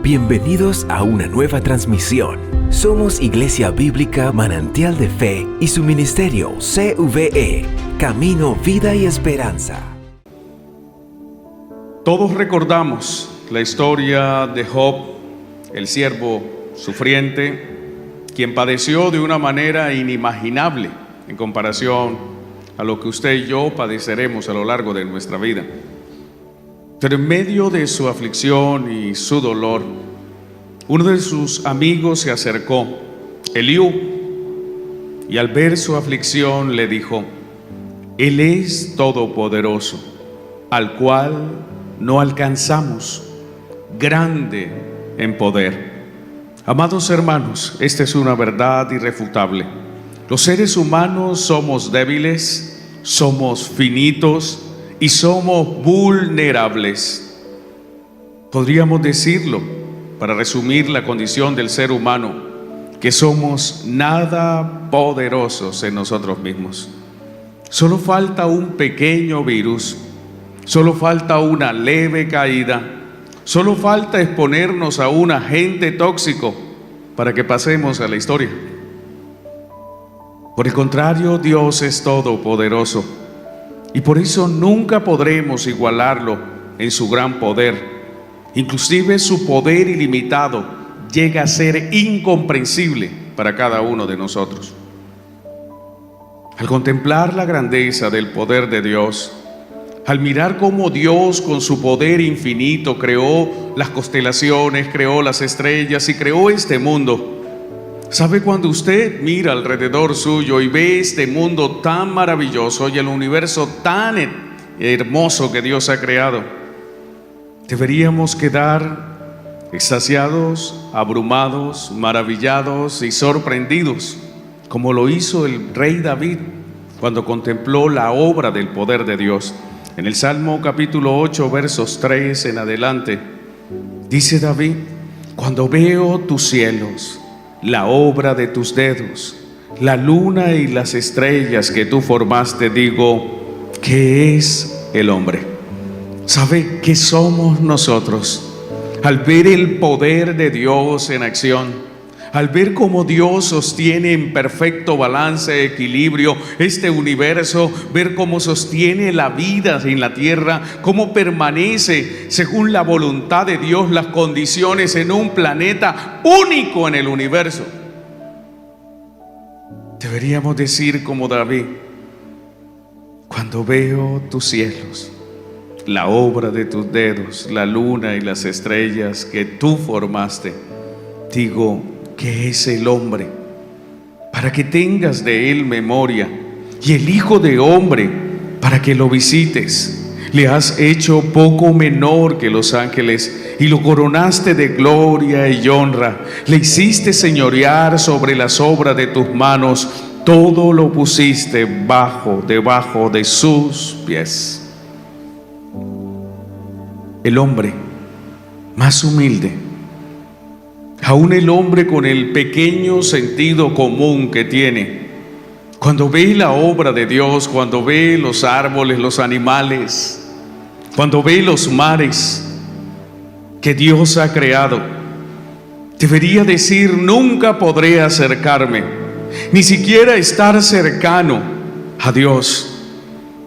Bienvenidos a una nueva transmisión. Somos Iglesia Bíblica Manantial de Fe y su ministerio CVE, Camino, Vida y Esperanza. Todos recordamos la historia de Job, el siervo sufriente, quien padeció de una manera inimaginable en comparación a lo que usted y yo padeceremos a lo largo de nuestra vida. Pero en medio de su aflicción y su dolor, uno de sus amigos se acercó, Eliú, y al ver su aflicción le dijo: Él es todopoderoso, al cual no alcanzamos, grande en poder. Amados hermanos, esta es una verdad irrefutable. Los seres humanos somos débiles, somos finitos y somos vulnerables. Podríamos decirlo, para resumir la condición del ser humano, que somos nada poderosos en nosotros mismos. Solo falta un pequeño virus, solo falta una leve caída, solo falta exponernos a un agente tóxico para que pasemos a la historia. Por el contrario, Dios es todopoderoso y por eso nunca podremos igualarlo en su gran poder. Inclusive su poder ilimitado llega a ser incomprensible para cada uno de nosotros. Al contemplar la grandeza del poder de Dios, al mirar cómo Dios con su poder infinito creó las constelaciones, creó las estrellas y creó este mundo, ¿sabe cuando usted mira alrededor suyo y ve este mundo tan maravilloso y el universo tan hermoso que Dios ha creado? Deberíamos quedar extasiados, abrumados, maravillados y sorprendidos, como lo hizo el rey David cuando contempló la obra del poder de Dios. En el Salmo capítulo 8, versos 3 en adelante, dice David: Cuando veo tus cielos, la obra de tus dedos, la luna y las estrellas que tú formaste, digo, ¿qué es el hombre? ¿Sabe qué somos nosotros? Al ver el poder de Dios en acción, al ver cómo Dios sostiene en perfecto balance, equilibrio este universo, ver cómo sostiene la vida en la tierra, cómo permanece según la voluntad de Dios las condiciones en un planeta único en el universo. Deberíamos decir como David: cuando veo tus cielos, la obra de tus dedos, la luna y las estrellas que tú formaste, digo, ¿qué es el hombre? Para que tengas de él memoria, y el Hijo de Hombre, para que lo visites. Le has hecho poco menor que los ángeles, y lo coronaste de gloria y honra. Le hiciste señorear sobre las obras de tus manos, todo lo pusiste debajo de sus pies. El hombre más humilde, aún el hombre con el pequeño sentido común que tiene, cuando ve la obra de Dios, cuando ve los árboles, los animales, cuando ve los mares que Dios ha creado, debería decir: nunca podré acercarme, ni siquiera estar cercano a Dios,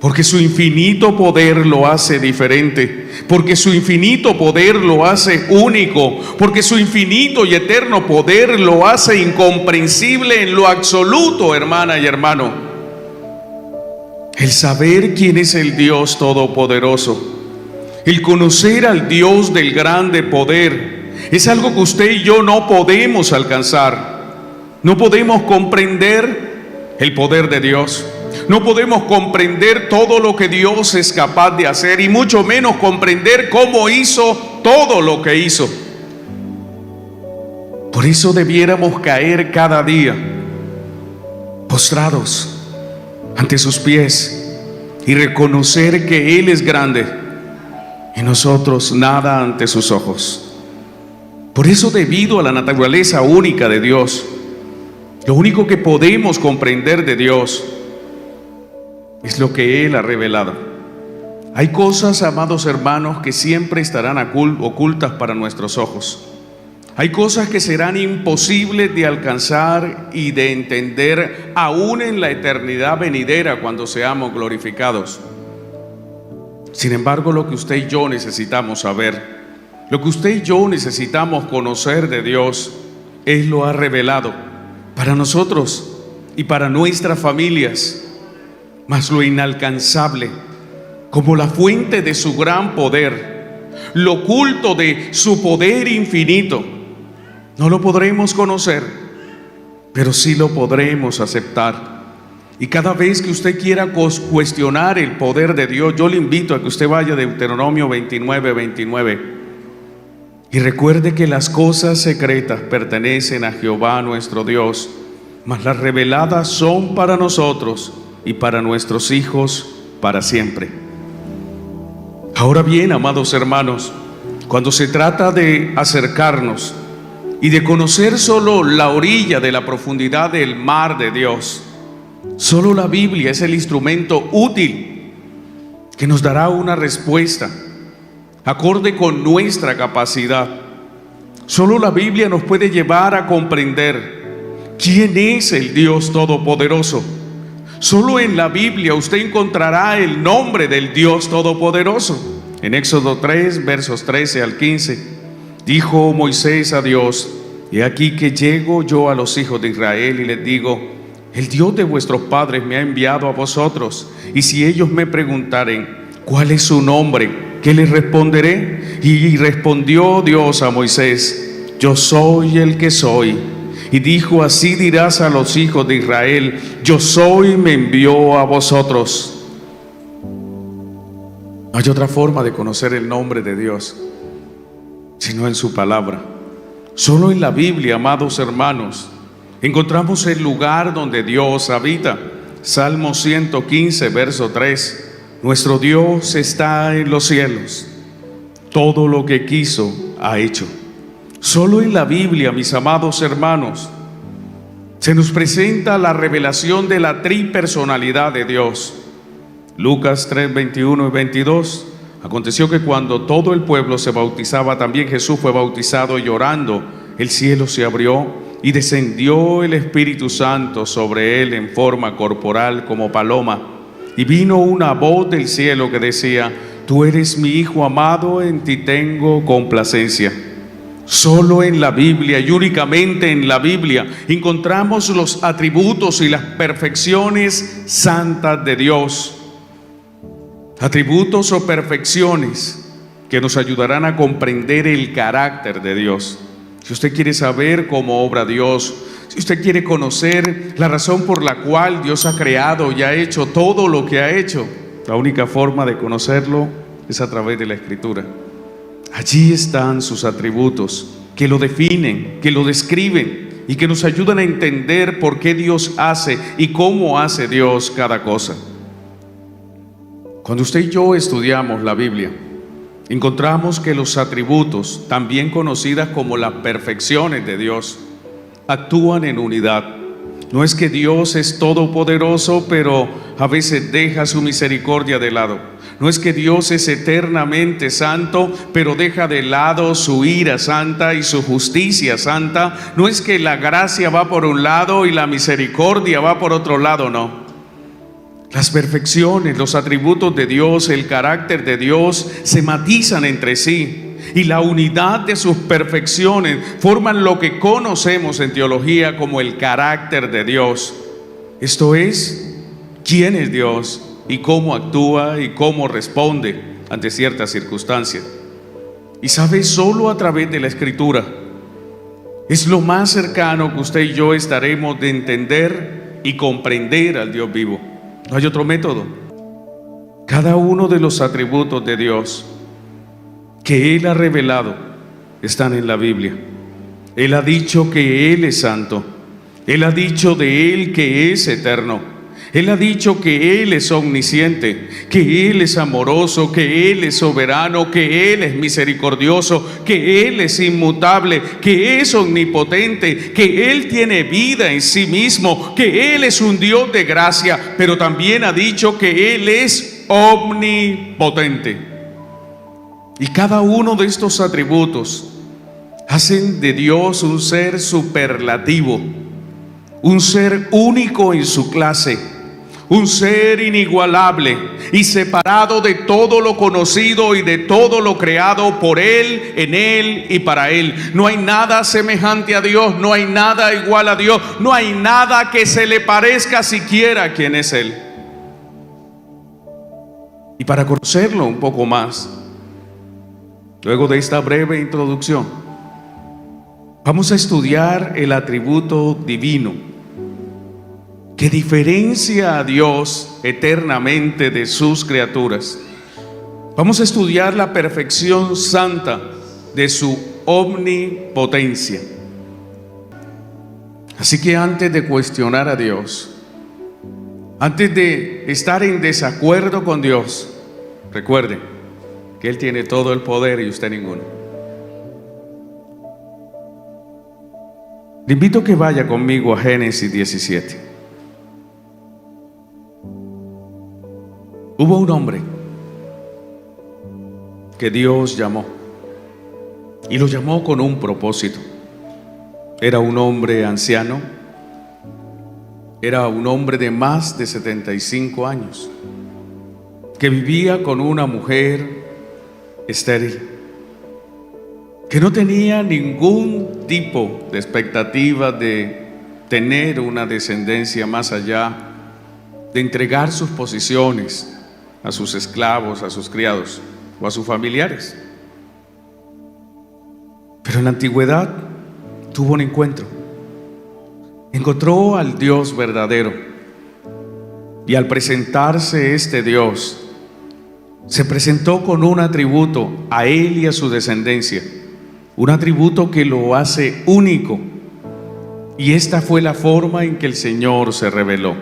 porque su infinito poder lo hace diferente, porque su infinito poder lo hace único, porque su infinito y eterno poder lo hace incomprensible en lo absoluto, hermana y hermano. El saber quién es el Dios todopoderoso, el conocer al Dios del grande poder, es algo que usted y yo no podemos alcanzar. No podemos comprender el poder de Dios. No podemos comprender todo lo que Dios es capaz de hacer, y mucho menos comprender cómo hizo todo lo que hizo. Por eso debiéramos caer cada día postrados ante sus pies y reconocer que Él es grande y nosotros nada ante sus ojos. Por eso, debido a la naturaleza única de Dios, lo único que podemos comprender de Dios es lo que Él ha revelado. Hay cosas, amados hermanos, que siempre estarán ocultas para nuestros ojos. Hay cosas que serán imposibles de alcanzar y de entender aún en la eternidad venidera cuando seamos glorificados. Sin embargo, lo que usted y yo necesitamos saber, lo que usted y yo necesitamos conocer de Dios, Él lo ha revelado para nosotros y para nuestras familias. Mas lo inalcanzable, como la fuente de su gran poder, lo oculto de su poder infinito, no lo podremos conocer, pero sí lo podremos aceptar. Y cada vez que usted quiera cuestionar el poder de Dios, yo le invito a que usted vaya a Deuteronomio 29:29 y recuerde que las cosas secretas pertenecen a Jehová nuestro Dios, mas las reveladas son para nosotros y para nuestros hijos para siempre. Ahora bien, amados hermanos, cuando se trata de acercarnos y de conocer solo la orilla de la profundidad del mar de Dios, solo la Biblia es el instrumento útil que nos dará una respuesta acorde con nuestra capacidad. Solo la Biblia nos puede llevar a comprender quién es el Dios Todopoderoso. Solo en la Biblia usted encontrará el nombre del Dios Todopoderoso. En Éxodo 3, versos 13 al 15, dijo Moisés a Dios: he aquí que llego yo a los hijos de Israel y les digo: el Dios de vuestros padres me ha enviado a vosotros, y si ellos me preguntaren ¿cuál es su nombre?, ¿qué les responderé? Y respondió Dios a Moisés: yo soy el que soy. Y dijo: así dirás a los hijos de Israel: yo soy, me envió a vosotros. No hay otra forma de conocer el nombre de Dios sino en su palabra. Solo en la Biblia, amados hermanos, encontramos el lugar donde Dios habita. Salmo 115, verso 3: nuestro Dios está en los cielos, todo lo que quiso ha hecho. Solo en la Biblia, mis amados hermanos, se nos presenta la revelación de la tripersonalidad de Dios. Lucas 3, 21 y 22. Aconteció que cuando todo el pueblo se bautizaba, también Jesús fue bautizado, y llorando, el cielo se abrió y descendió el Espíritu Santo sobre él en forma corporal como paloma. Y vino una voz del cielo que decía: tú eres mi Hijo amado, en ti tengo complacencia. Solo en la Biblia y únicamente en la Biblia encontramos los atributos y las perfecciones santas de Dios. Atributos o perfecciones que nos ayudarán a comprender el carácter de Dios. Si usted quiere saber cómo obra Dios, si usted quiere conocer la razón por la cual Dios ha creado y ha hecho todo lo que ha hecho, la única forma de conocerlo es a través de la Escritura. Allí están sus atributos que lo definen, que lo describen y que nos ayudan a entender por qué Dios hace y cómo hace Dios cada cosa. Cuando usted y yo estudiamos la Biblia, encontramos que los atributos, también conocidas como las perfecciones de Dios, actúan en unidad. No es que Dios es todopoderoso, pero a veces deja su misericordia de lado. No es que Dios es eternamente santo, pero deja de lado su ira santa y su justicia santa. No es que la gracia va por un lado y la misericordia va por otro lado, no. Las perfecciones, los atributos de Dios, el carácter de Dios se matizan entre sí, y la unidad de sus perfecciones forman lo que conocemos en teología como el carácter de Dios. Esto es, quién es Dios y cómo actúa y cómo responde ante ciertas circunstancias. Y sabe, solo a través de la Escritura es lo más cercano que usted y yo estaremos de entender y comprender al Dios vivo. No hay otro método. Cada uno de los atributos de Dios que Él ha revelado están en la Biblia. Él ha dicho que Él es santo. Él ha dicho de Él que es eterno. Él ha dicho que Él es omnisciente, que Él es amoroso, que Él es soberano, que Él es misericordioso, que Él es inmutable, que es omnipotente, que Él tiene vida en sí mismo, que Él es un Dios de gracia, pero también ha dicho que Él es omnipotente. Y cada uno de estos atributos hacen de Dios un ser superlativo, un ser único en su clase, un ser inigualable y separado de todo lo conocido y de todo lo creado por Él, en Él y para Él. No hay nada semejante a Dios, no hay nada igual a Dios, no hay nada que se le parezca siquiera a quien es Él. Y para conocerlo un poco más, luego de esta breve introducción, vamos a estudiar el atributo divino que diferencia a Dios eternamente de sus criaturas. Vamos a estudiar la perfección santa de su omnipotencia. Así que antes de cuestionar a Dios, antes de estar en desacuerdo con Dios, recuerden que Él tiene todo el poder y usted ninguno. Le invito a que vaya conmigo a Génesis 17. Hubo un hombre que Dios llamó, y lo llamó con un propósito. Era un hombre anciano, era un hombre de más de 75 años, que vivía con una mujer estéril, que no tenía ningún tipo de expectativa de tener una descendencia más allá de entregar sus posesiones a sus esclavos, a sus criados o a sus familiares. Pero en la antigüedad tuvo un encuentro. Encontró al Dios verdadero, y al presentarse este Dios, se presentó con un atributo a él y a su descendencia, un atributo que lo hace único, y esta fue la forma en que el Señor se reveló.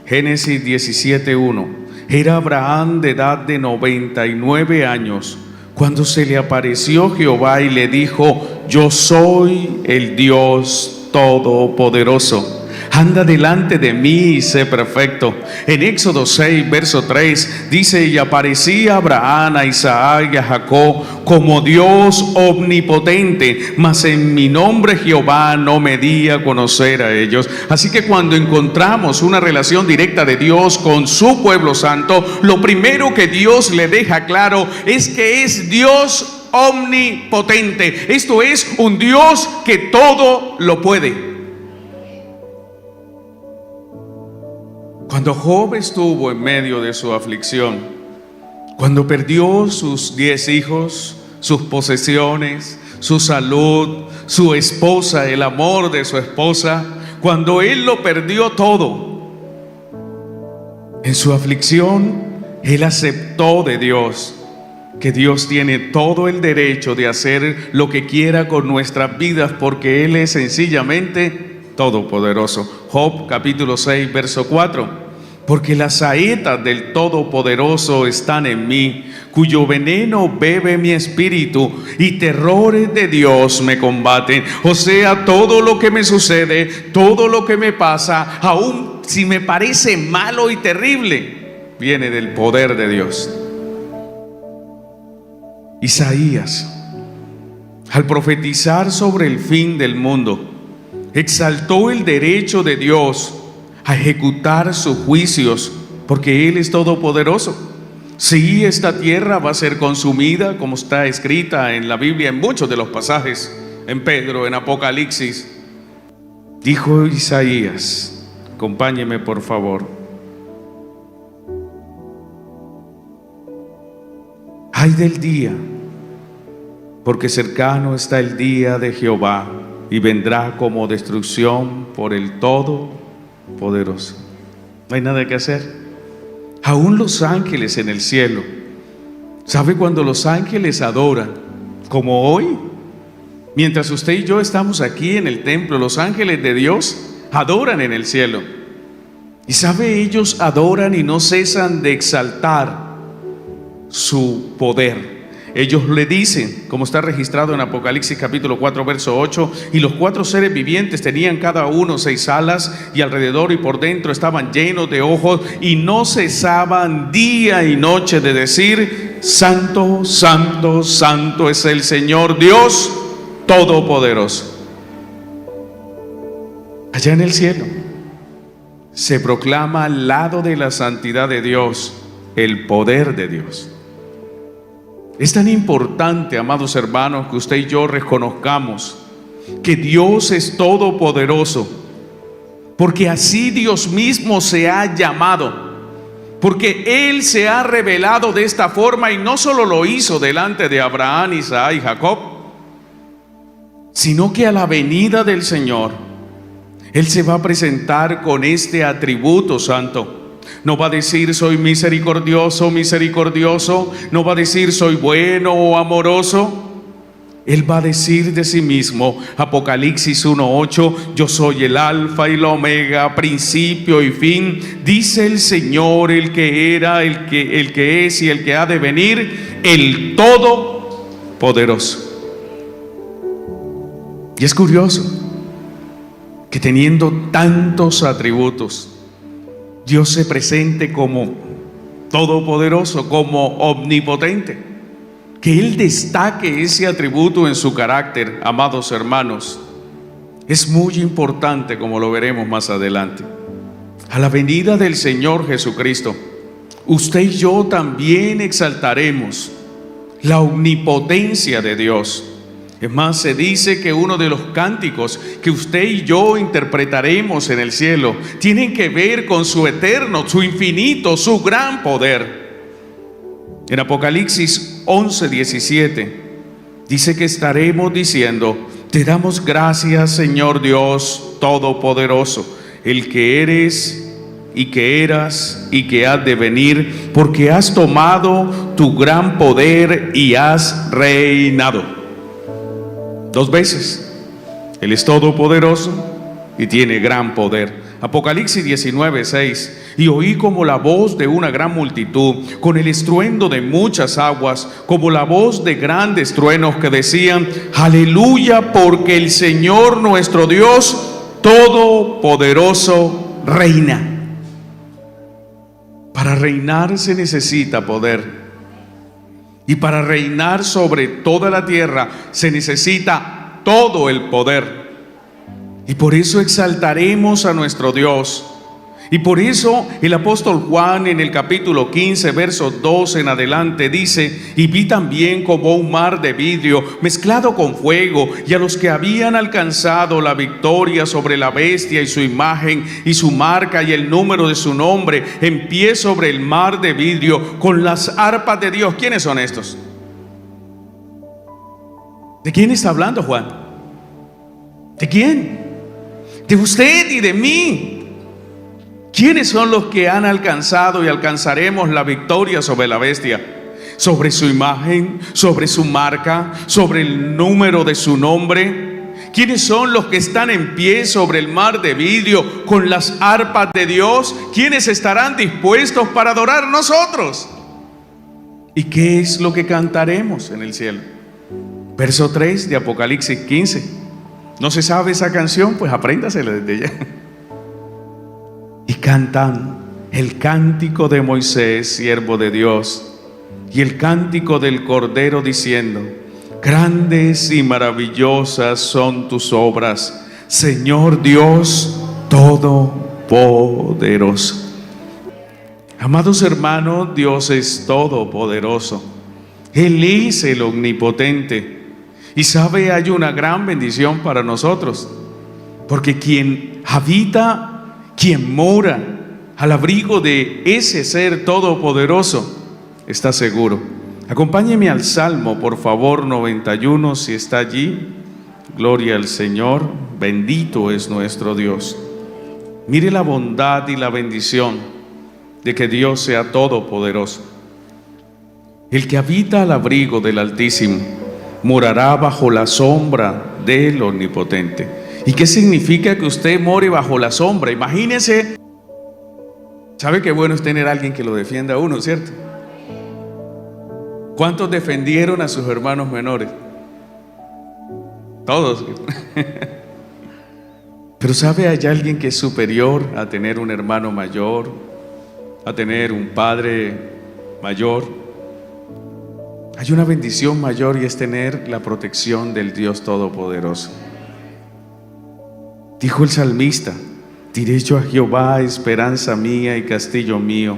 Génesis 17:1. Era Abraham de edad de 99 años cuando se le apareció Jehová y le dijo: yo soy el Dios Todopoderoso. Anda delante de mí y sé perfecto. En Éxodo 6, verso 3 dice: y aparecía Abraham, a Isaac y a Jacob como Dios omnipotente, mas en mi nombre Jehová no me di a conocer a ellos. Así que cuando encontramos una relación directa de Dios con su pueblo santo, lo primero que Dios le deja claro es que es Dios omnipotente. Esto es un Dios que todo lo puede. Cuando Job estuvo en medio de su aflicción, cuando perdió sus 10 hijos, sus posesiones, su salud, su esposa, el amor de su esposa, cuando él lo perdió todo, en su aflicción, él aceptó de Dios que Dios tiene todo el derecho de hacer lo que quiera con nuestras vidas, porque Él es sencillamente todopoderoso. Job capítulo 6, verso 4. Porque las saetas del Todopoderoso están en mí, cuyo veneno bebe mi espíritu, y terrores de Dios me combaten. O sea, todo lo que me sucede, todo lo que me pasa, aun si me parece malo y terrible, viene del poder de Dios. Isaías, al profetizar sobre el fin del mundo, exaltó el derecho de Dios a ejecutar sus juicios, porque Él es todopoderoso. Sí, esta tierra va a ser consumida, como está escrita en la Biblia, en muchos de los pasajes, en Pedro, en Apocalipsis. Dijo Isaías, acompáñeme por favor: ay del día, porque cercano está el día de Jehová, y vendrá como destrucción por el Todopoderoso. No hay nada que hacer. Aún los ángeles en el cielo, ¿sabe cuando los ángeles adoran? Como hoy, mientras usted y yo estamos aquí en el templo, los ángeles de Dios adoran en el cielo. Y sabe, ellos adoran y no cesan de exaltar su poder. Ellos le dicen, como está registrado en Apocalipsis capítulo 4, verso 8: y los 4 seres vivientes tenían cada uno 6 alas, y alrededor y por dentro estaban llenos de ojos, y no cesaban día y noche de decir: santo, santo, santo es el Señor Dios todopoderoso. Allá en el cielo se proclama al lado de la santidad de Dios el poder de Dios. Es tan importante, amados hermanos, que usted y yo reconozcamos que Dios es todopoderoso, porque así Dios mismo se ha llamado, porque Él se ha revelado de esta forma, y no solo lo hizo delante de Abraham, Isaac y Jacob, sino que a la venida del Señor Él se va a presentar con este atributo santo. No va a decir soy misericordioso, misericordioso. No va a decir soy bueno o amoroso. Él va a decir de sí mismo, Apocalipsis 1:8, yo soy el alfa y la omega, principio y fin. Dice el Señor, el que era, el que es y el que ha de venir, el todopoderoso. Y es curioso que teniendo tantos atributos, Dios se presente como todopoderoso, como omnipotente. Que Él destaque ese atributo en su carácter, amados hermanos, es muy importante, como lo veremos más adelante. A la venida del Señor Jesucristo, usted y yo también exaltaremos la omnipotencia de Dios. Es más, se dice que uno de los cánticos que usted y yo interpretaremos en el cielo tienen que ver con su eterno, su infinito, su gran poder. En Apocalipsis 11:17 dice que estaremos diciendo: te damos gracias, Señor Dios Todopoderoso, el que eres y que eras y que has de venir, porque has tomado tu gran poder y has reinado. Dos veces. Él es todopoderoso y tiene gran poder. Apocalipsis 19:6. Y oí como la voz de una gran multitud, con el estruendo de muchas aguas, como la voz de grandes truenos, que decían: aleluya, porque el Señor nuestro Dios todopoderoso reina. Para reinar se necesita poder. Y para reinar sobre toda la tierra se necesita todo el poder. Y por eso exaltaremos a nuestro Dios. Y por eso el apóstol Juan en el capítulo 15, verso 2 en adelante dice: y vi también como un mar de vidrio mezclado con fuego, y a los que habían alcanzado la victoria sobre la bestia y su imagen y su marca y el número de su nombre, en pie sobre el mar de vidrio con las arpas de Dios. ¿Quiénes son estos? ¿De quién está hablando Juan? ¿De quién? De usted y de mí. ¿Quiénes son los que han alcanzado y alcanzaremos la victoria sobre la bestia? Sobre su imagen, sobre su marca, sobre el número de su nombre. ¿Quiénes son los que están en pie sobre el mar de vidrio con las arpas de Dios? ¿Quiénes estarán dispuestos para adorar a nosotros? ¿Y qué es lo que cantaremos en el cielo? Verso 3 de Apocalipsis 15. ¿No se sabe esa canción? Pues apréndasela desde ya. Y cantan el cántico de Moisés, siervo de Dios, y el cántico del Cordero, diciendo: grandes y maravillosas son tus obras, Señor Dios Todopoderoso. Amados hermanos, Dios es todopoderoso. Él es el omnipotente. Y sabe, hay una gran bendición para nosotros, porque quien habita, quien mora al abrigo de ese ser todopoderoso, está seguro. Acompáñeme al Salmo, por favor, 91, si está allí. Gloria al Señor, bendito es nuestro Dios. Mire la bondad y la bendición de que Dios sea todopoderoso. El que habita al abrigo del Altísimo morará bajo la sombra del Omnipotente. ¿Y qué significa que usted more bajo la sombra? Imagínese. ¿Sabe qué bueno es tener a alguien que lo defienda a uno, cierto? ¿Cuántos defendieron a sus hermanos menores? Todos. Pero ¿sabe? Hay alguien que es superior a tener un hermano mayor, a tener un padre mayor. Hay una bendición mayor y es tener la protección del Dios Todopoderoso. Dijo el salmista: diré yo a Jehová, esperanza mía y castillo mío,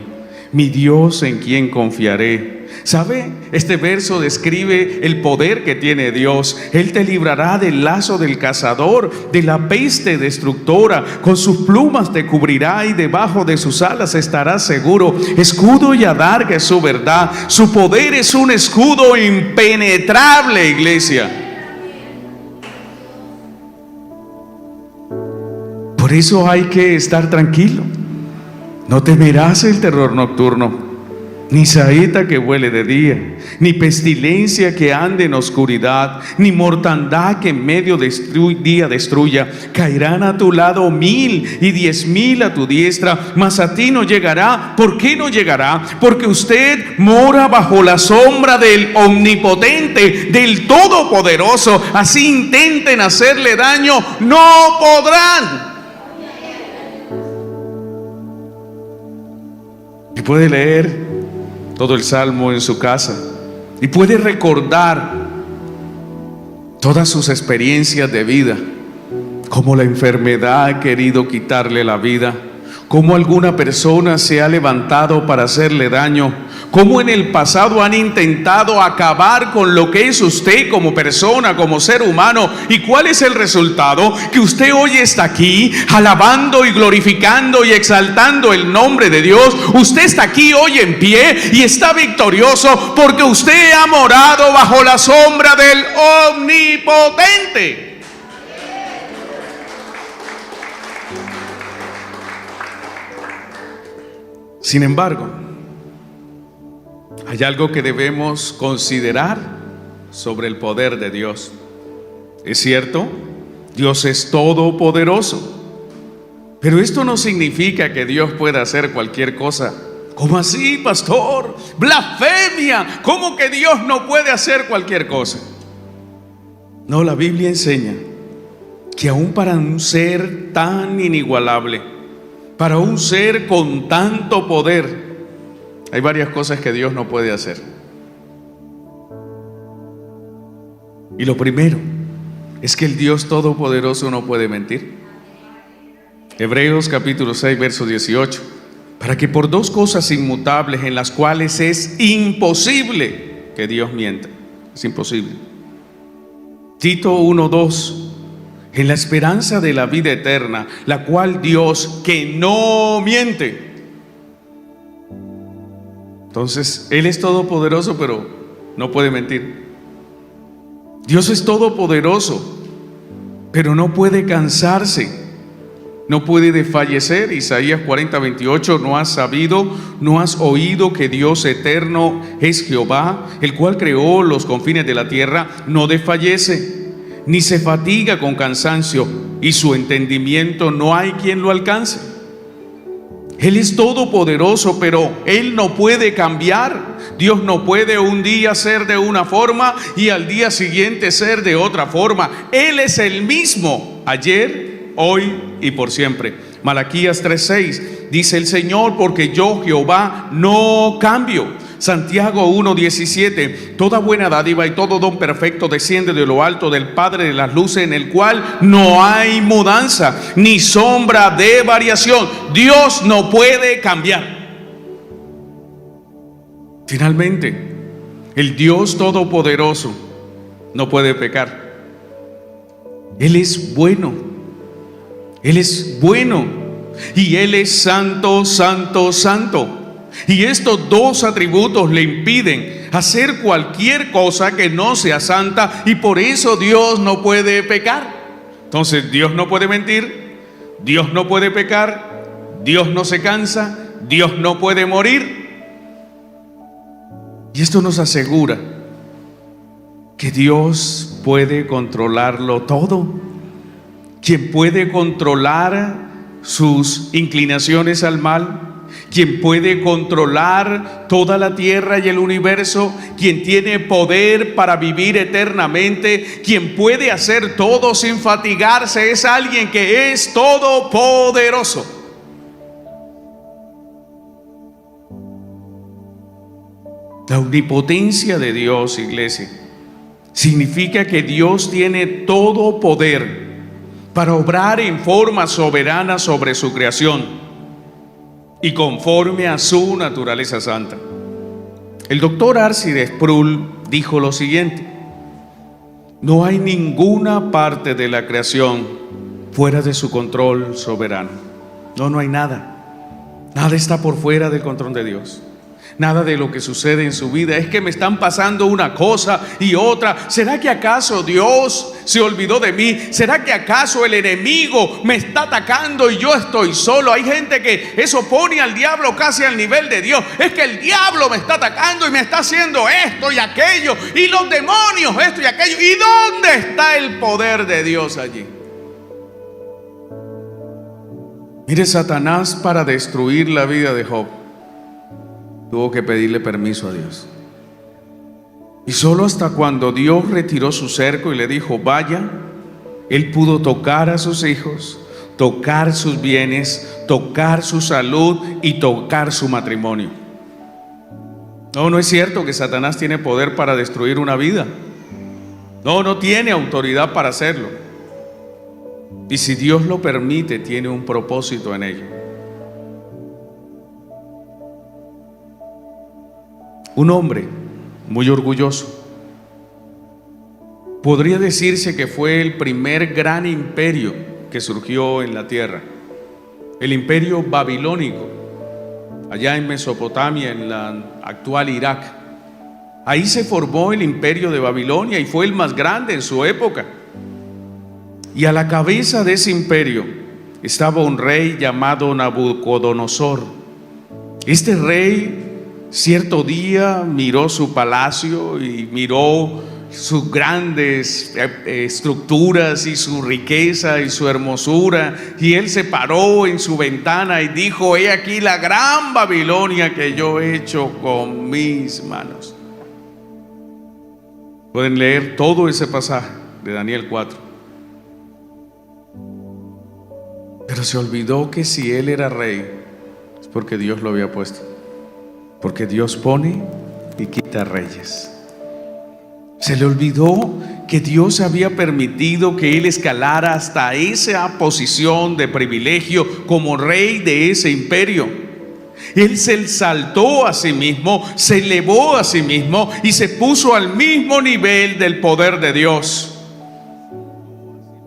mi Dios en quien confiaré. ¿Sabe? Este verso describe el poder que tiene Dios. Él te librará del lazo del cazador, de la peste destructora. Con sus plumas te cubrirá y debajo de sus alas estarás seguro. Escudo y adarga es su verdad. Su poder es un escudo impenetrable, iglesia. Por eso hay que estar tranquilo. No temerás el terror nocturno, ni saeta que vuele de día, ni pestilencia que ande en oscuridad, ni mortandad que en medio día destruya. Caerán a tu lado 1000 y 10,000 a tu diestra, mas a ti no llegará. ¿Por qué no llegará? Porque usted mora bajo la sombra del Omnipotente, del Todopoderoso. Así intenten hacerle daño, no podrán. Y puede leer todo el Salmo en su casa y puede recordar todas sus experiencias de vida, cómo la enfermedad ha querido quitarle la vida, cómo alguna persona se ha levantado para hacerle daño, cómo en el pasado han intentado acabar con lo que es usted como persona, como ser humano. ¿Y cuál es el resultado? Que usted hoy está aquí alabando y glorificando y exaltando el nombre de Dios. Usted está aquí hoy en pie y está victorioso porque usted ha morado bajo la sombra del Omnipotente. Sin embargo, hay algo que debemos considerar sobre el poder de Dios. Es cierto, Dios es todopoderoso, pero esto no significa que Dios pueda hacer cualquier cosa. ¿Cómo así, pastor? Blasfemia. ¿Cómo que Dios no puede hacer cualquier cosa? No, la Biblia enseña que aún para un ser tan inigualable, para un ser con tanto poder, hay varias cosas que Dios no puede hacer. Y lo primero es que el Dios Todopoderoso no puede mentir. Hebreos capítulo 6, verso 18. Para que por dos cosas inmutables en las cuales es imposible que Dios mienta. Es imposible. Tito 1, 2. En la esperanza de la vida eterna, la cual Dios, que no miente. Entonces, Él es todopoderoso, pero no puede mentir. Dios es todopoderoso, pero no puede cansarse, no puede desfallecer. Isaías 40, 28, no has sabido, no has oído que Dios eterno es Jehová, el cual creó los confines de la tierra, no desfallece, ni se fatiga con cansancio, y su entendimiento no hay quien lo alcance. Él es todopoderoso, pero Él no puede cambiar. Dios no puede un día ser de una forma y al día siguiente ser de otra forma. Él es el mismo ayer, hoy y por siempre. Malaquías 3:6 dice el Señor: porque yo, Jehová, no cambio. Santiago 1:17, toda buena dádiva y todo don perfecto desciende de lo alto del Padre de las luces, en el cual no hay mudanza ni sombra de variación. Dios no puede cambiar. Finalmente, el Dios Todopoderoso no puede pecar. Él es bueno. Él es bueno. Y Él es santo, santo, santo. Y estos dos atributos le impiden hacer cualquier cosa que no sea santa, y por eso Dios no puede pecar. Entonces, Dios no puede mentir, Dios no puede pecar, Dios no se cansa, Dios no puede morir. Y esto nos asegura que Dios puede controlarlo todo. Quien puede controlar sus inclinaciones al mal, quien puede controlar toda la tierra y el universo, quien tiene poder para vivir eternamente, quien puede hacer todo sin fatigarse, es alguien que es todopoderoso. La omnipotencia de Dios, iglesia, significa que Dios tiene todo poder para obrar en forma soberana sobre su creación y conforme a su naturaleza santa. El doctor Arcide Sproul dijo lo siguiente: no hay ninguna parte de la creación fuera de su control soberano. No hay nada. Nada está por fuera del control de Dios. Nada de lo que sucede en su vida es que me están pasando una cosa y otra. ¿Será que acaso Dios se olvidó de mí? ¿Será que acaso el enemigo me está atacando y yo estoy solo? Hay gente que eso pone al diablo casi al nivel de Dios. Es que el diablo me está atacando y me está haciendo esto y aquello, y los demonios esto y aquello. ¿Y dónde está el poder de Dios allí? Mire, Satanás, para destruir la vida de Job, tuvo que pedirle permiso a Dios. Y solo hasta cuando Dios retiró su cerco y le dijo vaya, él pudo tocar a sus hijos, tocar sus bienes, tocar su salud y tocar su matrimonio. No es cierto que Satanás tiene poder para destruir una vida. No tiene autoridad para hacerlo. Y si Dios lo permite, tiene un propósito en ello. Un hombre muy orgulloso. Podría decirse que fue el primer gran imperio que surgió en la tierra, el imperio babilónico, allá en Mesopotamia, en la actual Irak. Ahí se formó el imperio de Babilonia y fue el más grande en su época. Y a la cabeza de ese imperio estaba un rey llamado Nabucodonosor. Este rey cierto día miró su palacio y miró sus grandes estructuras y su riqueza y su hermosura, y él se paró en su ventana y dijo: he aquí la gran Babilonia que yo he hecho con mis manos. Pueden leer todo ese pasaje de Daniel 4. Pero se olvidó que si él era rey es porque Dios lo había puesto. Porque Dios pone y quita reyes. Se le olvidó que Dios había permitido que él escalara hasta esa posición de privilegio como rey de ese imperio. Él se exaltó a sí mismo, se elevó a sí mismo y se puso al mismo nivel del poder de Dios.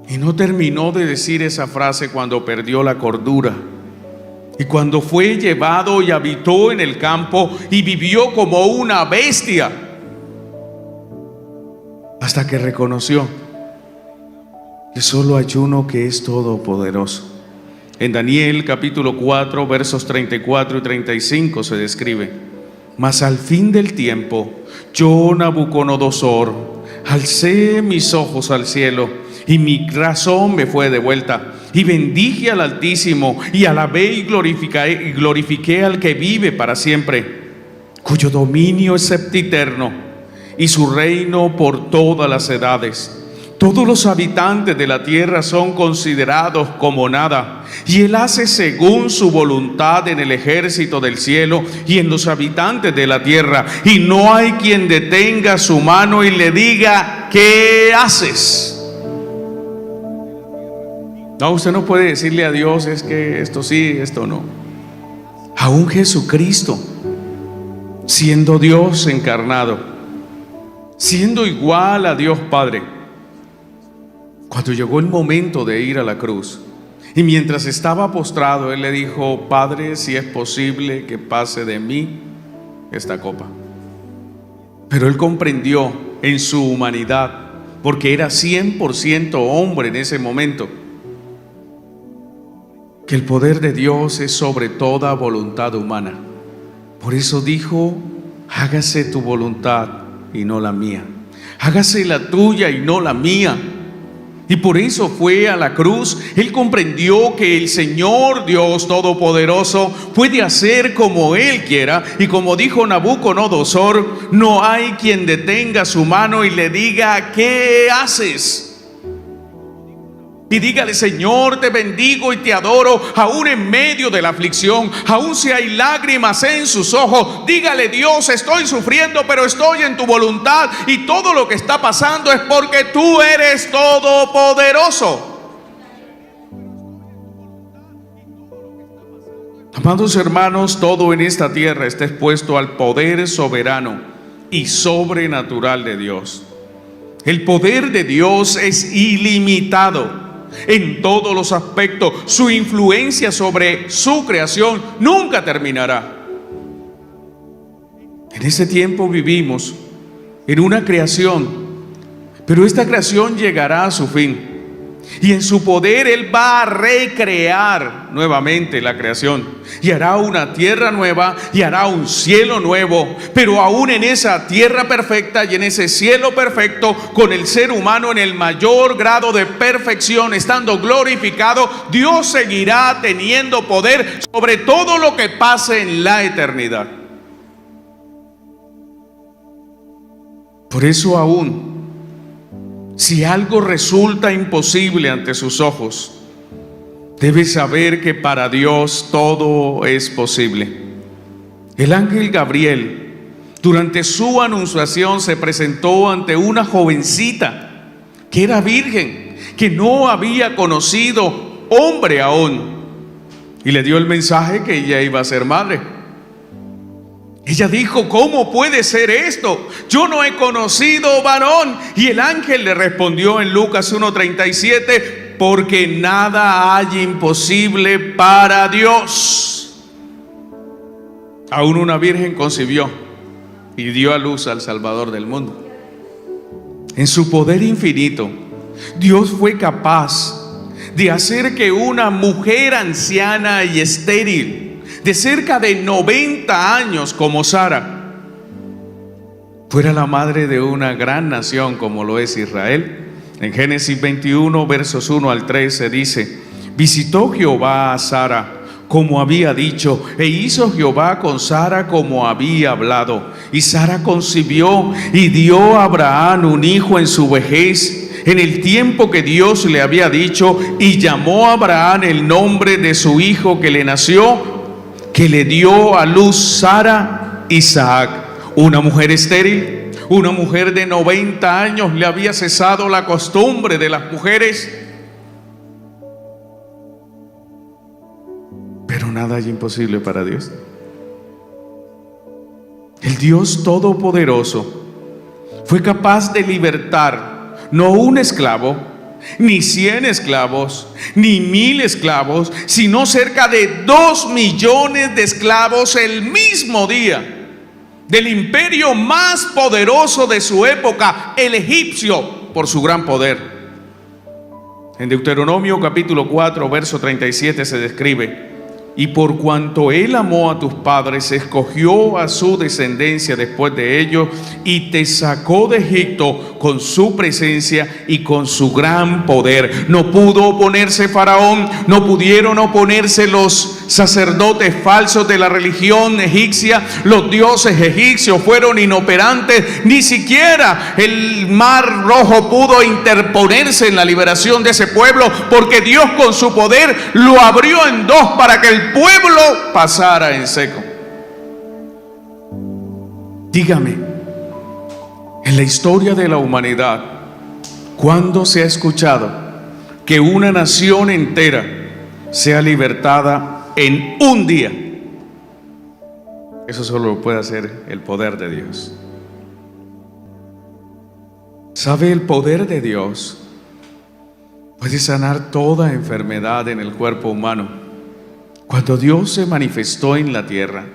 Y no terminó de decir esa frase cuando perdió la cordura. Y cuando fue llevado y habitó en el campo y vivió como una bestia, hasta que reconoció que solo hay uno que es todopoderoso. En Daniel capítulo 4 versos 34 y 35 se describe: mas al fin del tiempo, yo, Nabucodonosor, alcé mis ojos al cielo y mi razón me fue devuelta. Y bendije al Altísimo y alabé y glorifiqué al que vive para siempre, cuyo dominio es sempiterno y su reino por todas las edades. Todos los habitantes de la tierra son considerados como nada, y Él hace según su voluntad en el ejército del cielo y en los habitantes de la tierra, y no hay quien detenga su mano y le diga: ¿qué haces? No, usted no puede decirle a Dios: es que esto sí, esto no. Aún Jesucristo, siendo Dios encarnado, siendo igual a Dios Padre, cuando llegó el momento de ir a la cruz, y mientras estaba postrado, Él le dijo: Padre, si es posible que pase de mí esta copa. Pero Él comprendió en su humanidad, porque era 100% hombre en ese momento, que el poder de Dios es sobre toda voluntad humana. Por eso dijo: hágase tu voluntad y no la mía, hágase la tuya y no la mía. Y por eso fue a la cruz. Él comprendió que el Señor Dios Todopoderoso puede hacer como Él quiera, y como dijo Nabucodonosor, no hay quien detenga su mano y le diga: ¿qué haces? y dígale: Señor, te bendigo y te adoro, aún en medio de la aflicción, aún si hay lágrimas en sus ojos. Dígale: Dios, estoy sufriendo, pero estoy en tu voluntad, y todo lo que está pasando es porque tú eres todopoderoso. Amados hermanos, todo en esta tierra está expuesto al poder soberano y sobrenatural de Dios. El poder de Dios es ilimitado en todos los aspectos. Su influencia sobre su creación nunca terminará. En ese tiempo vivimos en una creación, pero esta creación llegará a su fin. Y en su poder Él va a recrear nuevamente la creación, y hará una tierra nueva y hará un cielo nuevo. Pero aún en esa tierra perfecta y en ese cielo perfecto, con el ser humano en el mayor grado de perfección, estando glorificado, Dios seguirá teniendo poder sobre todo lo que pase en la eternidad. Por eso, aún si algo resulta imposible ante sus ojos, debe saber que para Dios todo es posible. El ángel Gabriel, durante su anunciación, se presentó ante una jovencita que era virgen, que no había conocido hombre aún, y le dio el mensaje que ella iba a ser madre. Ella dijo: ¿cómo puede ser esto? Yo no he conocido varón. Y el ángel le respondió en Lucas 1:37: porque nada hay imposible para Dios. Aún una virgen concibió y dio a luz al Salvador del mundo. En su poder infinito, Dios fue capaz de hacer que una mujer anciana y estéril, de cerca de 90 años como Sara, fuera la madre de una gran nación como lo es Israel. En Génesis 21, versos 1 al 3 se dice: visitó Jehová a Sara como había dicho, e hizo Jehová con Sara como había hablado. Y Sara concibió y dio a Abraham un hijo en su vejez, en el tiempo que Dios le había dicho, y llamó a Abraham el nombre de su hijo que le nació, que le dio a luz Sara, Isaac. Una mujer estéril, una mujer de 90 años, le había cesado la costumbre de las mujeres. Pero nada es imposible para Dios. El Dios Todopoderoso fue capaz de libertar no un esclavo, ni 100 esclavos, ni 1000 esclavos, sino cerca de 2 millones de esclavos el mismo día del imperio más poderoso de su época, el egipcio, por su gran poder. En Deuteronomio capítulo 4, verso 37 se describe: y por cuanto él amó a tus padres, escogió a su descendencia después de ellos, y te sacó de Egipto con su presencia y con su gran poder. No pudo oponerse Faraón, no pudieron oponerse los sacerdotes falsos de la religión egipcia. Los dioses egipcios fueron inoperantes. Ni siquiera el mar rojo pudo interponerse en la liberación de ese pueblo, porque Dios con su poder lo abrió en dos para que el pueblo pasara en seco. Dígame, en la historia de la humanidad, ¿cuándo se ha escuchado que una nación entera sea libertada en un día? Eso solo lo puede hacer el poder de Dios. ¿Sabe? El poder de Dios puede sanar toda enfermedad en el cuerpo humano. Cuando Dios se manifestó en la tierra,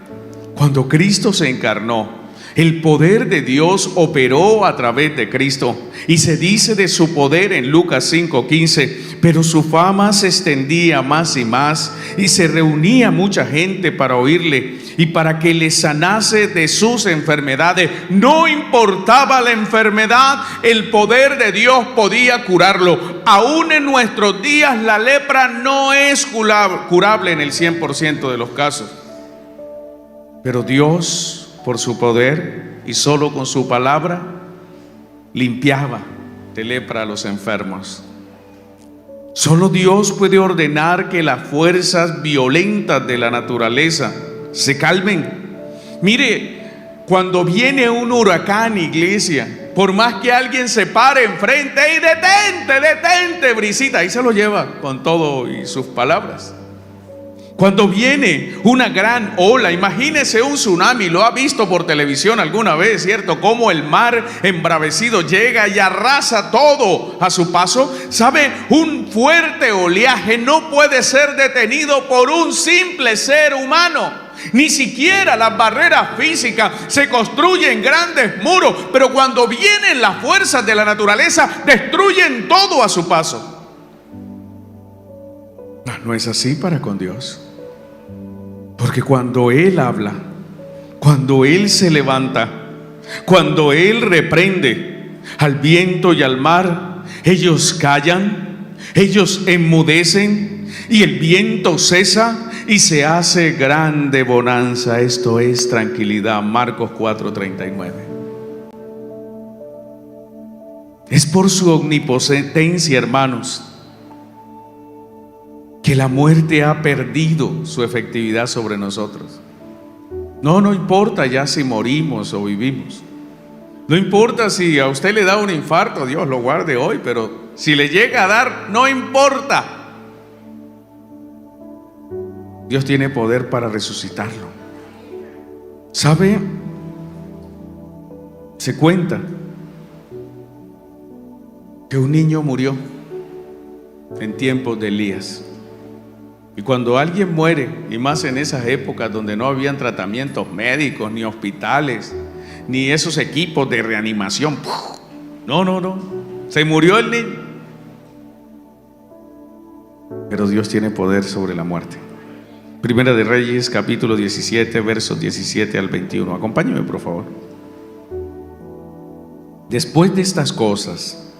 cuando Cristo se encarnó, el poder de Dios operó a través de Cristo, y se dice de su poder en Lucas 5:15: pero su fama se extendía más y más, y se reunía mucha gente para oírle y para que le sanase de sus enfermedades. No importaba la enfermedad, el poder de Dios podía curarlo. Aún en nuestros días la lepra no es curable en el 100% de los casos, pero Dios, por su poder y solo con su palabra, limpiaba de lepra a los enfermos. Solo Dios puede ordenar que las fuerzas violentas de la naturaleza se calmen. Mire, cuando viene un huracán, iglesia, por más que alguien se pare enfrente y detente, brisita, ahí se lo lleva con todo y sus palabras. Cuando viene una gran ola, imagínese un tsunami, lo ha visto por televisión alguna vez, ¿cierto? Cómo el mar embravecido llega y arrasa todo a su paso. ¿Sabe? Un fuerte oleaje no puede ser detenido por un simple ser humano. Ni siquiera las barreras físicas. Se construyen grandes muros, pero cuando vienen las fuerzas de la naturaleza, destruyen todo a su paso. No es así para con Dios. Porque cuando Él habla, cuando Él se levanta, cuando Él reprende al viento y al mar, ellos callan, ellos enmudecen y el viento cesa y se hace grande bonanza. Esto es tranquilidad. Marcos 4:39. Es por su omnipotencia, hermanos, que la muerte ha perdido su efectividad sobre nosotros. No importa ya si morimos o vivimos. No importa si a usted le da un infarto, Dios lo guarde hoy, pero si le llega a dar, no importa. Dios tiene poder para resucitarlo. ¿Sabe? Se cuenta que un niño murió en tiempos de Elías. Y cuando alguien muere, y más en esas épocas donde no habían tratamientos médicos, ni hospitales, ni esos equipos de reanimación, no, se murió el niño. Pero Dios tiene poder sobre la muerte. Primera de Reyes, capítulo 17, versos 17 al 21. Acompáñeme, por favor. Después de estas cosas,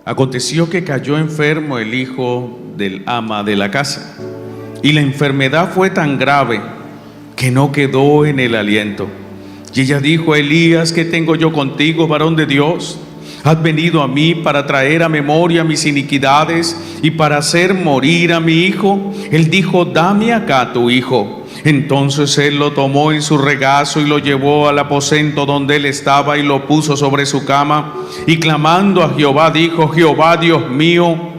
aconteció que cayó enfermo el hijo del ama de la casa. Y la enfermedad fue tan grave que no quedó en el aliento. Y ella dijo a Elías: ¿qué tengo yo contigo, varón de Dios? ¿Has venido a mí para traer a memoria mis iniquidades y para hacer morir a mi hijo? Él dijo: dame acá tu hijo. Entonces él lo tomó en su regazo y lo llevó al aposento donde él estaba y lo puso sobre su cama. Y clamando a Jehová dijo: Jehová Dios mío,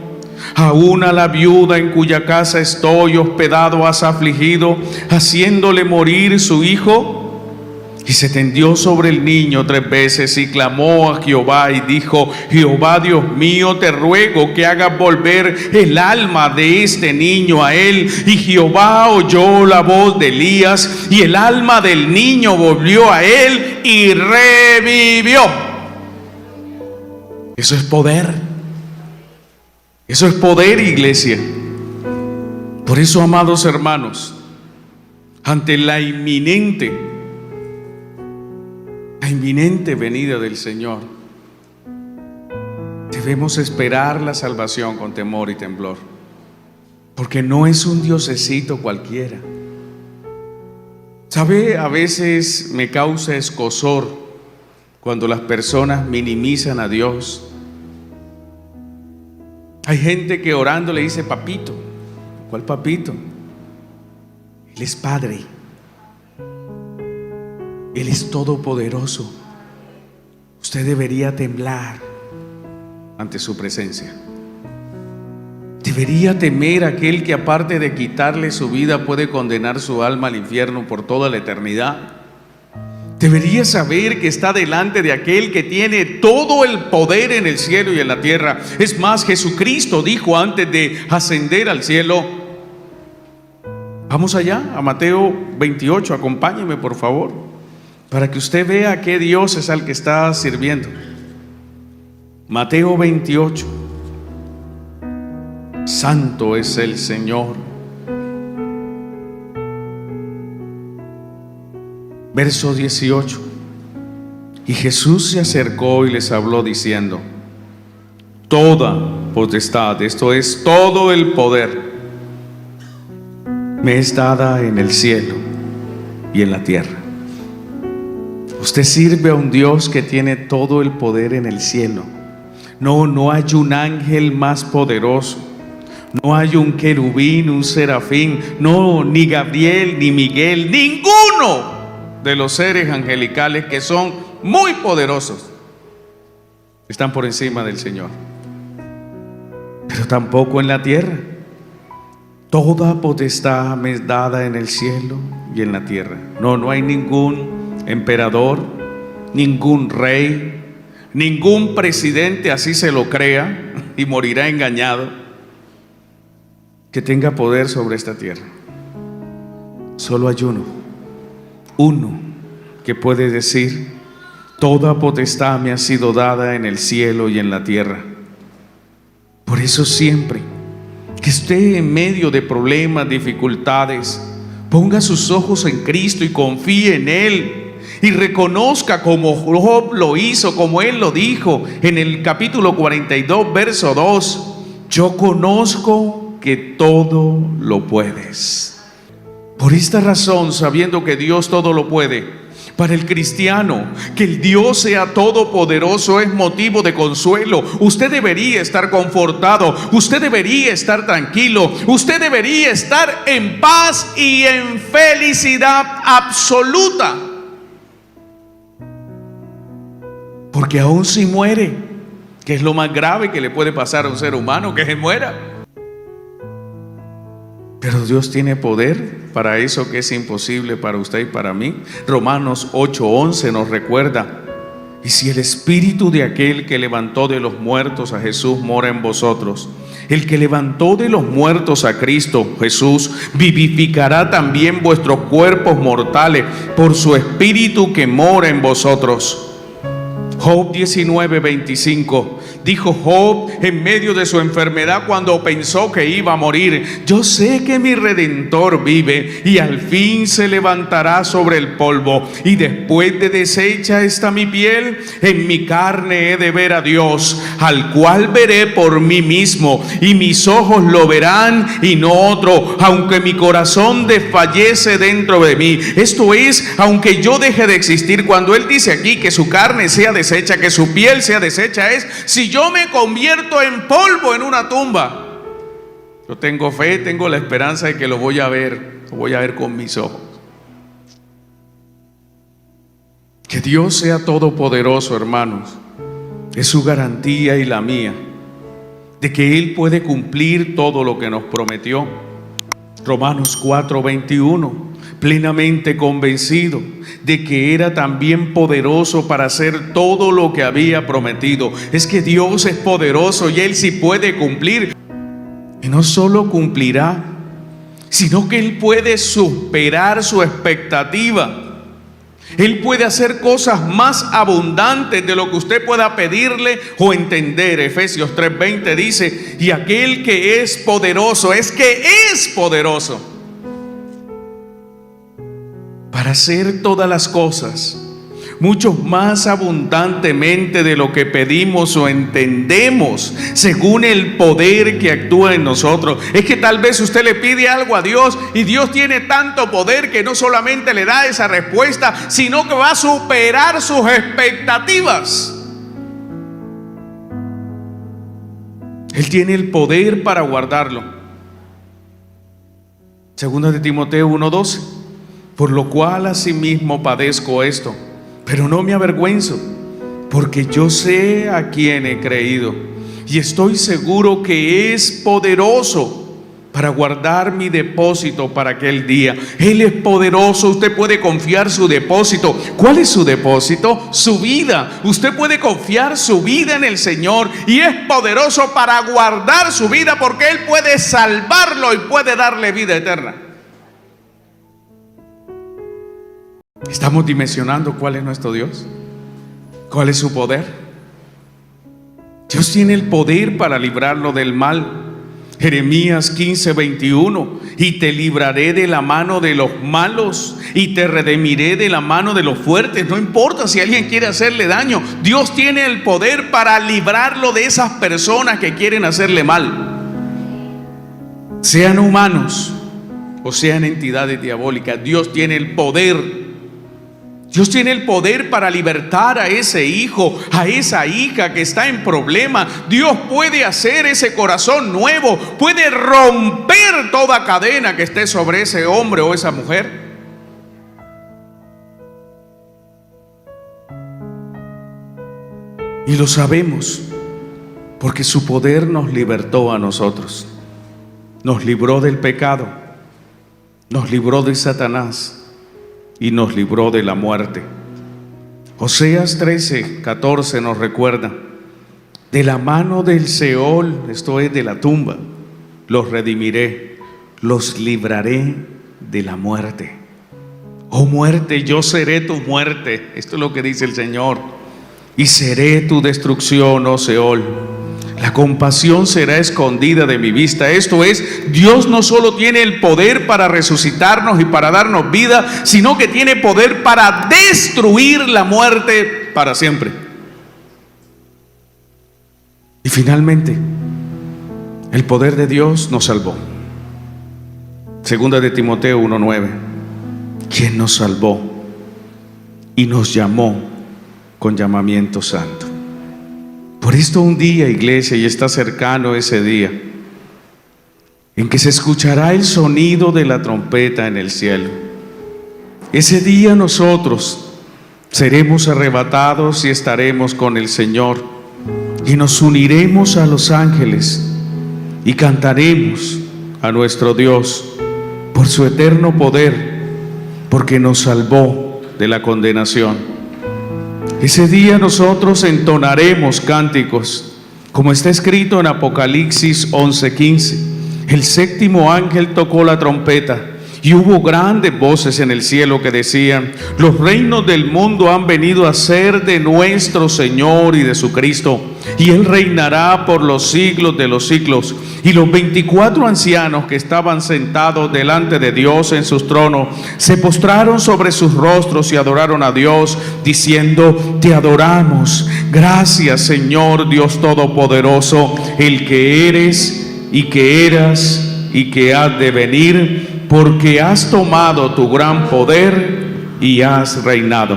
aún a la viuda en cuya casa estoy hospedado has afligido, haciéndole morir su hijo. Y se tendió sobre el niño 3 veces y clamó a Jehová y dijo: Jehová Dios mío, te ruego que hagas volver el alma de este niño a él. Y Jehová oyó la voz de Elías y el alma del niño volvió a él y revivió. Eso es poder. Eso es poder, iglesia. Por eso, amados hermanos, ante la inminente venida del Señor, debemos esperar la salvación con temor y temblor, porque no es un diosecito cualquiera. ¿Sabe? A veces me causa escozor cuando las personas minimizan a Dios. Hay gente que orando le dice: papito. ¿Cuál papito? Él es Padre. Él es todopoderoso. Usted debería temblar ante su presencia. Debería temer a aquel que, aparte de quitarle su vida, puede condenar su alma al infierno por toda la eternidad. Debería saber que está delante de aquel que tiene todo el poder en el cielo y en la tierra. Es más, Jesucristo dijo antes de ascender al cielo. Vamos allá a Mateo 28, acompáñeme por favor, para que usted vea a qué Dios es al que está sirviendo. Mateo 28. Santo es el Señor. Verso 18. Y Jesús se acercó y les habló diciendo: toda potestad, esto es, todo el poder, me es dada en el cielo y en la tierra. Usted sirve a un Dios que tiene todo el poder en el cielo. No hay un ángel más poderoso, No hay un querubín, un serafín, no, ni Gabriel, ni Miguel, ninguno de los seres angelicales que son muy poderosos están por encima del Señor. Pero tampoco en la tierra. Toda potestad me es dada en el cielo y en la tierra. No hay ningún emperador, ningún rey, ningún presidente, así se lo crea y morirá engañado, que tenga poder sobre esta tierra. Solo hay uno que puede decir: toda potestad me ha sido dada en el cielo y en la tierra. Por eso siempre que esté en medio de problemas, dificultades, ponga sus ojos en Cristo y confíe en Él. Y reconozca, como Job lo hizo, como él lo dijo en el capítulo 42, verso 2: yo conozco que todo lo puedes. Por esta razón, sabiendo que Dios todo lo puede, para el cristiano, que el Dios sea todopoderoso es motivo de consuelo. Usted debería estar confortado, usted debería estar tranquilo, usted debería estar en paz y en felicidad absoluta. Porque aún si muere, que es lo más grave que le puede pasar a un ser humano, que se muera, pero Dios tiene poder para eso que es imposible para usted y para mí. Romanos 8:11 nos recuerda: y si el espíritu de aquel que levantó de los muertos a Jesús mora en vosotros, el que levantó de los muertos a Cristo Jesús vivificará también vuestros cuerpos mortales por su espíritu que mora en vosotros. Job 19:25. Dijo Job en medio de su enfermedad, cuando pensó que iba a morir: yo sé que mi Redentor vive y al fin se levantará sobre el polvo. Y después de deshecha está mi piel, en mi carne he de ver a Dios, al cual veré por mí mismo, y mis ojos lo verán y no otro, aunque mi corazón desfallece dentro de mí. Esto es, aunque yo deje de existir. Cuando él dice aquí que su carne sea deshecha, que su piel sea deshecha, es: si yo me convierto en polvo en una tumba, yo tengo fe, tengo la esperanza de que lo voy a ver con mis ojos. Que Dios sea todopoderoso, hermanos, es su garantía y la mía de que Él puede cumplir todo lo que nos prometió. Romanos 4:21. Plenamente convencido de que era también poderoso para hacer todo lo que había prometido. Es que Dios es poderoso y Él sí puede cumplir. Y no solo cumplirá, sino que Él puede superar su expectativa. Él puede hacer cosas más abundantes de lo que usted pueda pedirle o entender. Efesios 3:20 dice: y aquel que es poderoso, es que es poderoso para hacer todas las cosas, mucho más abundantemente de lo que pedimos o entendemos, según el poder que actúa en nosotros. Es que tal vez usted le pide algo a Dios y Dios tiene tanto poder que no solamente le da esa respuesta, sino que va a superar sus expectativas. Él tiene el poder para guardarlo. Segunda de Timoteo 1:12. Por lo cual asimismo padezco esto, pero no me avergüenzo, porque yo sé a quién he creído y estoy seguro que es poderoso para guardar mi depósito para aquel día. Él es poderoso, usted puede confiar su depósito. ¿Cuál es su depósito? Su vida. Usted puede confiar su vida en el Señor y es poderoso para guardar su vida, porque Él puede salvarlo y puede darle vida eterna. ¿Estamos dimensionando cuál es nuestro Dios? ¿Cuál es su poder? Dios tiene el poder para librarlo del mal. Jeremías 15:21. Y te libraré de la mano de los malos y te redimiré de la mano de los fuertes. No importa si alguien quiere hacerle daño, Dios tiene el poder para librarlo de esas personas que quieren hacerle mal, sean humanos o sean entidades diabólicas. Dios tiene el poder Dios tiene el poder para libertar a ese hijo, a esa hija que está en problema. Dios puede hacer ese corazón nuevo, puede romper toda cadena que esté sobre ese hombre o esa mujer. Y lo sabemos porque su poder nos libertó a nosotros. Nos libró del pecado, nos libró de Satanás y nos libró de la muerte. Oseas 13:14 nos recuerda: de la mano del Seol, esto es de la tumba, los redimiré, los libraré de la muerte. Oh muerte, yo seré tu muerte. Esto es lo que dice el Señor. Y seré tu destrucción, oh Seol. La compasión será escondida de mi vista. Esto es, Dios no solo tiene el poder para resucitarnos y para darnos vida, sino que tiene poder para destruir la muerte para siempre. Y finalmente, el poder de Dios nos salvó. Segunda de Timoteo 1:9, quien nos salvó y nos llamó con llamamiento santo. Por esto un día, iglesia, y está cercano ese día, en que se escuchará el sonido de la trompeta en el cielo. Ese día nosotros seremos arrebatados y estaremos con el Señor, y nos uniremos a los ángeles y cantaremos a nuestro Dios por su eterno poder, porque nos salvó de la condenación. Ese día nosotros entonaremos cánticos, como está escrito en Apocalipsis 11:15. El séptimo ángel tocó la trompeta y hubo grandes voces en el cielo que decían: los reinos del mundo han venido a ser de nuestro Señor y de su Cristo, y Él reinará por los siglos de los siglos. Y los 24 ancianos que estaban sentados delante de Dios en sus tronos se postraron sobre sus rostros y adoraron a Dios, diciendo: te adoramos, gracias Señor Dios Todopoderoso, el que eres y que eras y que has de venir, porque has tomado tu gran poder y has reinado.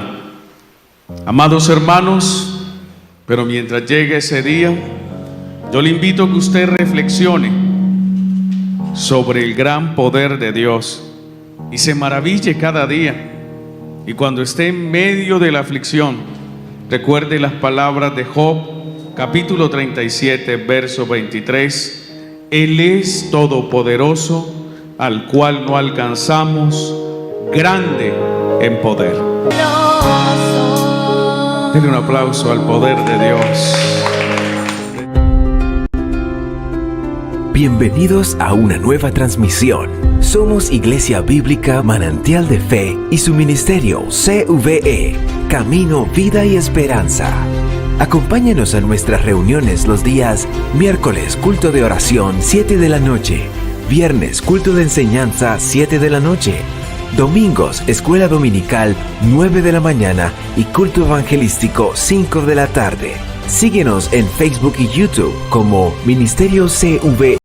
Amados hermanos, pero mientras llegue ese día, yo le invito a que usted reflexione sobre el gran poder de Dios y se maraville cada día. Y cuando esté en medio de la aflicción, recuerde las palabras de Job, capítulo 37, verso 23. Él es todopoderoso, al cual no alcanzamos, grande en poder. Denle un aplauso al poder de Dios. Bienvenidos a una nueva transmisión. Somos Iglesia Bíblica Manantial de Fe y su ministerio CVE, Camino, Vida y Esperanza. Acompáñenos a nuestras reuniones los días miércoles, culto de oración, 7 de la noche. Viernes, culto de enseñanza, 7 de la noche. Domingos, escuela dominical, 9 de la mañana y culto evangelístico, 5 de la tarde. Síguenos en Facebook y YouTube como Ministerio CVE.